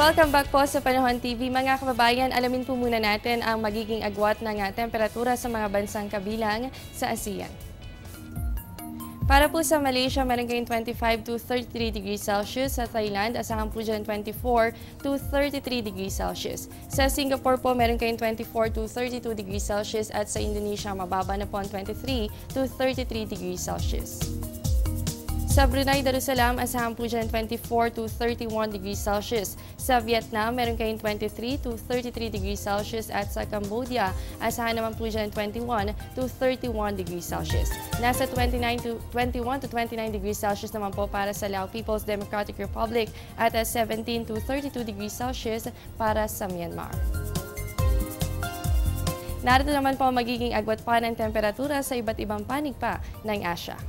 Welcome back po sa Panahon TV. Mga kababayan, alamin po muna natin ang magiging agwat ng temperatura sa mga bansang kabilang sa ASEAN. Para po sa Malaysia, meron kayong 25 to 33 degrees Celsius. Sa Thailand, asahan po dyan 24 to 33 degrees Celsius. Sa Singapore po, meron kayong 24 to 32 degrees Celsius. At sa Indonesia, mababa na po ang 23 to 33 degrees Celsius. Sa Brunei Darussalam, asahan po dyan 24 to 31 degrees Celsius. Sa Vietnam, meron kayong 23 to 33 degrees Celsius. At sa Cambodia, asahan naman po dyan 21 to 31 degrees Celsius. Nasa 21 to 29 degrees Celsius naman po para sa Lao People's Democratic Republic at 17 to 32 degrees Celsius para sa Myanmar. Narito naman po magiging agwat pa ng temperatura sa iba't ibang panig pa ng Asia.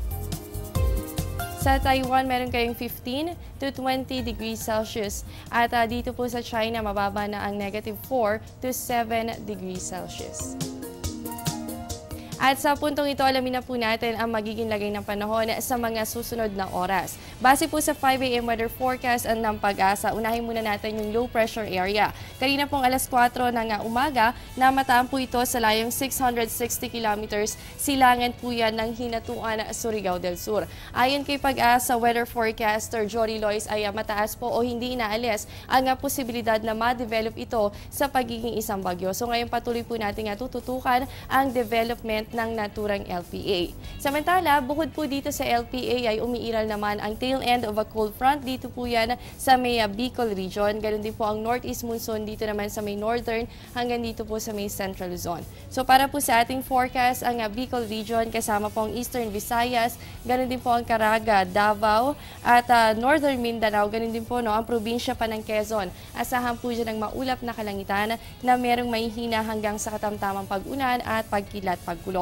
Sa Taiwan, meron kayong 15 to 20 degrees Celsius. At dito po sa China, mababa na ang negative 4 to 7 degrees Celsius. At sa puntong ito, alamin na po natin ang magiging lagay ng panahon sa mga susunod na oras. Base po sa 5 AM weather forecast ng Pag-asa, unahin muna natin yung low pressure area. Kanina pong alas 4 ng umaga, namataan po ito sa layong 660 kilometers. Silangan po yan ng Hinatuan, Surigao del Sur. Ayon kay Pag-asa weather forecaster Jory Lois ay mataas po o hindi inaalis ang posibilidad na ma-develop ito sa pagiging isang bagyo. So ngayon patuloy po natin tututukan ang development ng naturang LPA. Samantala, bukod po dito sa LPA ay umiiral naman ang tail end of a cold front. Dito po yan sa may Bicol region. Ganon din po ang northeast monsoon dito naman sa may northern hanggang dito po sa may central Luzon. So para po sa ating forecast, ang Bicol region kasama po ang eastern Visayas, ganon din po ang Caraga, Davao at northern Mindanao, ganon din po ang probinsya pa ng Quezon. Asahan po dyan ng maulap na kalangitan na merong mahihina hanggang sa katamtamang pag-ulan at pagkilat pagkulog.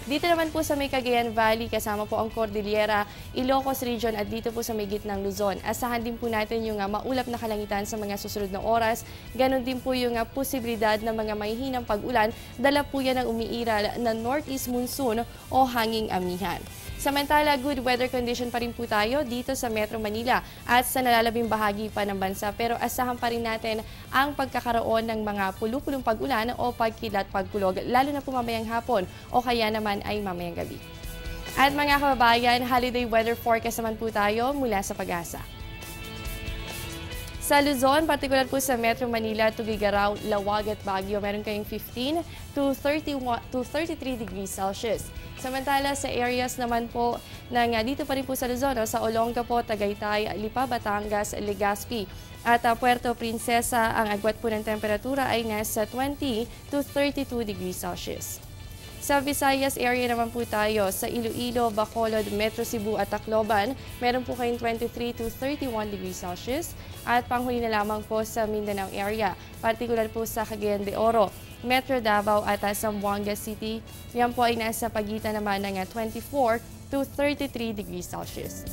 Dito naman po sa may Cagayan Valley, kasama po ang Cordillera, Ilocos Region at dito po sa may gitnang Luzon. Asahan din po natin yung maulap na kalangitan sa mga susunod na oras. Ganon din po yung posibilidad ng mga mahihinang pag-ulan. Dala po yan ng umiiral na northeast monsoon o hanging amihan. Samantala, good weather condition pa rin po tayo dito sa Metro Manila at sa nalalabing bahagi pa ng bansa. Pero asahan pa rin natin ang pagkakaroon ng mga pulu-pulong pag-ulan o pagkilat pagkulog, lalo na po mamayang hapon o kaya naman ay mamayang gabi. At mga kababayan, holiday weather forecast naman po tayo mula sa Pag-asa. Sa Luzon, partikular po sa Metro Manila, Tugigaraw, Lawag at Baguio, meron kayong 15 to 33 degrees Celsius. Samantala sa areas naman po ng dito pa rin po sa Luzon, sa Olonga po, Tagaytay, Lipa, Batangas, Legazpi at Puerto Princesa, ang agwat po ng temperatura ay nasa 20 to 32 degrees Celsius. Sa Visayas area naman po tayo, sa Iloilo, Bacolod, Metro Cebu at Tacloban, meron po kayong 23 to 31 degrees Celsius. At panghuli na lamang po sa Mindanao area, partikular po sa Cagayan de Oro, Metro Davao at Zamboanga City. Yan po ay nasa pagitan naman ng 24 to 33 degrees Celsius.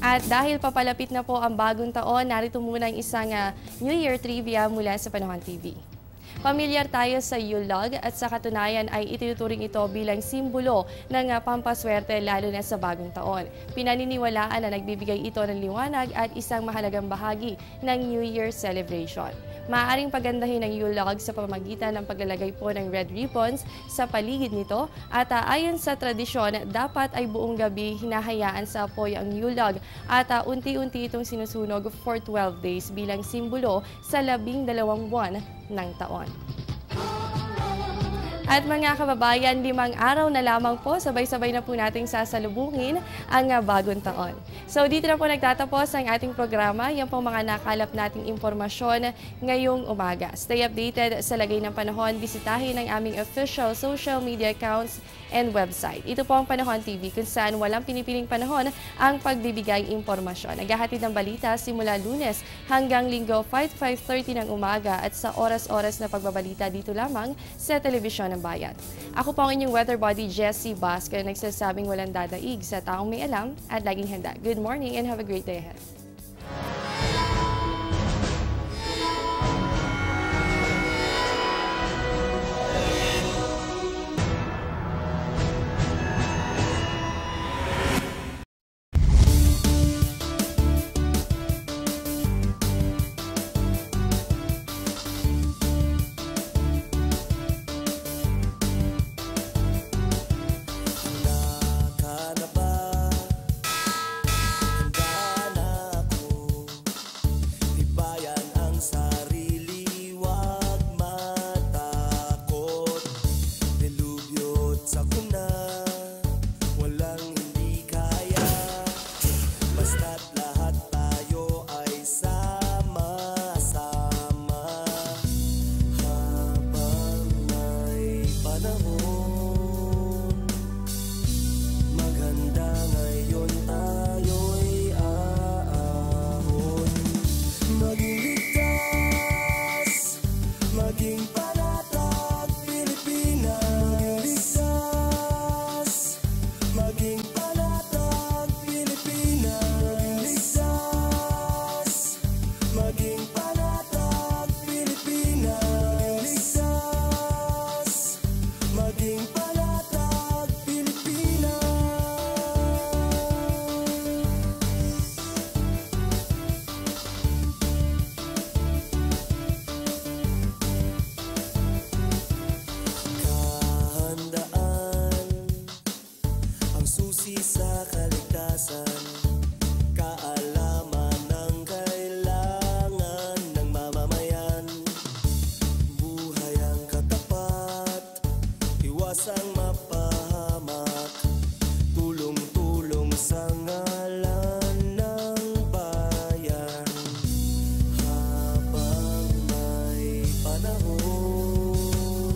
At dahil papalapit na po ang bagong taon, narito muna ang isang New Year trivia mula sa Panahon TV. Pamilyar tayo sa Yule log at sa katunayan ay itinuturing ito bilang simbolo ng pampaswerte lalo na sa bagong taon. Pinaniniwalaan na nagbibigay ito ng liwanag at isang mahalagang bahagi ng New Year celebration. Maaaring pagandahin ang Yule log sa pamamagitan ng paglalagay po ng red ribbons sa paligid nito at ayon sa tradisyon, dapat ay buong gabi hinahayaan sa apoy ang Yule log at unti-unti itong sinusunog for 12 days bilang simbolo sa 12 buwan ng taon. At mga kababayan, 5 araw na lamang po, sabay-sabay na po nating sasalubungin ang bagong taon. So dito na po nagtatapos ang ating programa. Yan po mga nakalap nating impormasyon ngayong umaga. Stay updated sa lagay ng panahon. Bisitahin ang aming official social media accounts and website. Ito po ang Panahon TV kung saan walang pinipiling panahon ang pagbibigay impormasyon. Naghahatid ng balita simula Lunes hanggang Linggo 5:30 ng umaga at sa oras-oras na pagbabalita dito lamang sa Telebisyon ng Bayan. Ako po ang inyong weather body, Jessie Basco, nagsasabing walang dadaig sa taong may alam at laging handa. Good morning and have a great day ahead. panahon. Maganda ngayon tayo'y aahon. Maging ligtas, maging panatag Pilipinas. Maging panatag Pilipinas. Maging panatag Pilipinas. Maging panatag Pilipinas. Kahandaan ang susi sa kaligtasan. Kaalaman ng kailangan ng mamamayan. Buhay ang katapat, iwasang mapahamak. Tulong-tulong sa ngalan ng bayan. Habang may panahon,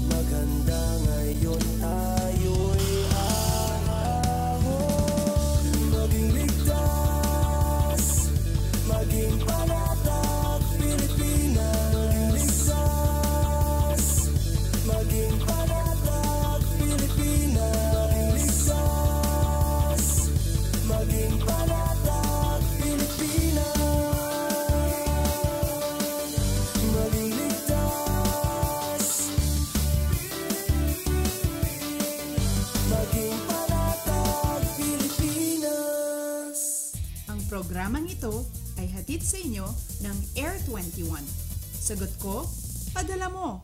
maganda ngayon tayo'y aahon. Maging ligtas, maging panatag Pilipinas. Maging panatag Pilipinas. Maging panatag Pilipinas. Maging ligtas, maging panatag Pilipinas. Ang programang ito ay hatid sa inyo ng Air 21. Sagot ko, padala mo.